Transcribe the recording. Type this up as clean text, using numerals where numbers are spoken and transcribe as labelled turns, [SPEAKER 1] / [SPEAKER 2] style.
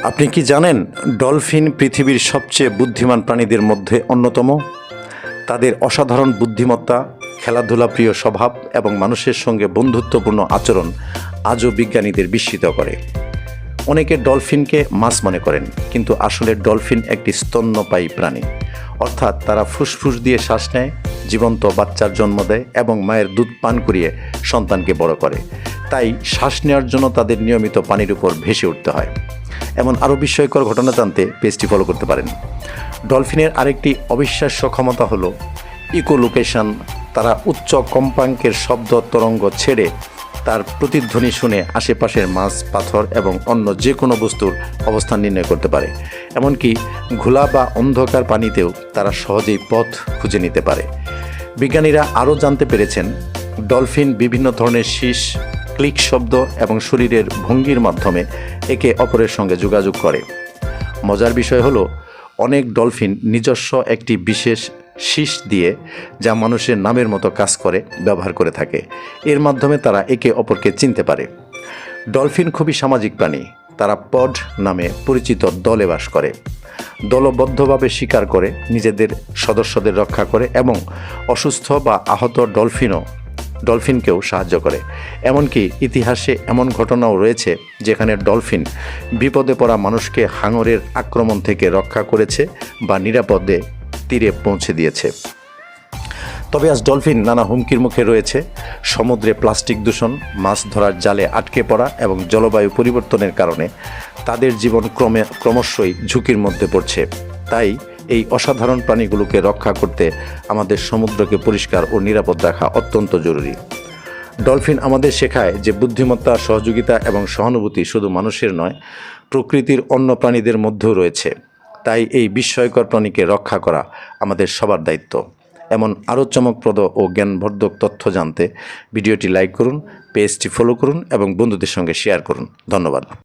[SPEAKER 1] আপনি কি জানেন ডলফিন পৃথিবীর সবচেয়ে বুদ্ধিমান প্রাণীদের মধ্যে অন্যতম। তাদের অসাধারণ বুদ্ধিমত্তা, খেলাধুলা প্রিয় স্বভাব এবং মানুষের সঙ্গে বন্ধুত্বপূর্ণ আচরণ আজও বিজ্ঞানীদের বিস্মিত করে। অনেকে ডলফিনকে মাছ মনে করেন, কিন্তু আসলে ডলফিন একটি স্তন্যপায়ী প্রাণী, অর্থাৎ তারা ফুসফুস দিয়ে শ্বাস নেয়, জীবন্ত বাচ্চার জন্ম দেয় এবং মায়ের দুধ পান করিয়ে সন্তানকে বড় করে। তাই শ্বাস নেওয়ার জন্য তাদের নিয়মিত পানির উপর ভেসে উঠতে হয়। এমন আরও বিস্ময়কর ঘটনা জানতে পেজটি ফলো করতে পারেন। ডলফিনের আরেকটি অবিশ্বাস্য ক্ষমতা হলো ইকোলোকেশন। তারা উচ্চ কম্পাঙ্কের শব্দ তরঙ্গ ছেড়ে তার প্রতিধ্বনি শুনে আশেপাশের মাছ, পাথর এবং অন্য যে কোনো বস্তুর অবস্থান নির্ণয় করতে পারে। এমনকি ঘোলা বা অন্ধকার পানিতেও তারা সহজেই পথ খুঁজে নিতে পারে। বিজ্ঞানীরা আরও জানতে পেরেছেন ডলফিন বিভিন্ন ধরনের শীষ, ক্লিক শব্দ এবং শরীরের ভঙ্গির মাধ্যমে একে অপরের সঙ্গে যোগাযোগ করে। মজার বিষয় হলো, অনেক ডলফিন নিজস্ব একটি বিশেষ শীষ দিয়ে, যা মানুষের নামের মতো কাজ করে, ব্যবহার করে থাকে। এর মাধ্যমে তারা একে অপরকে চিনতে পারে। ডলফিন খুবই সামাজিক প্রাণী। তারা পড নামে পরিচিত দলে বাস করে, দলবদ্ধভাবে শিকার করে, নিজেদের সদস্যদের রক্ষা করে এবং অসুস্থ বা আহত ডলফিনকেও সাহায্য করে। এমনকি ইতিহাসে এমন ঘটনাও রয়েছে যেখানে ডলফিন বিপদে পড়া মানুষকে হাঙরের আক্রমণ থেকে রক্ষা করেছে বা নিরাপদে তীরে পৌঁছে দিয়েছে। তবে আজ ডলফিন নানা হুমকির মুখে রয়েছে। সমুদ্রে প্লাস্টিক দূষণ, মাছ ধরার জালে আটকে পড়া এবং জলবায়ু পরিবর্তনের কারণে তাদের জীবন ক্রমশই ঝুঁকির মধ্যে পড়ছে। তাই এই অসাধারণ প্রাণীগুলোকে রক্ষা করতে আমাদের সমুদ্রকে পরিষ্কার ও নিরাপদ রাখা অত্যন্ত জরুরি। ডলফিন আমাদের শেখায় যে বুদ্ধিমত্তা, সহযোগিতা এবং সহানুভূতি শুধু মানুষের নয়, প্রকৃতির অন্য প্রাণীদের মধ্যেও রয়েছে। তাই এই বিস্ময়কর প্রাণীকে রক্ষা করা আমাদের সবার দায়িত্ব। এমন আরও চমকপ্রদ ও জ্ঞানবর্ধক তথ্য জানতে ভিডিওটি লাইক করুন, পেজটি ফলো করুন এবং বন্ধুদের সঙ্গে শেয়ার করুন। ধন্যবাদ।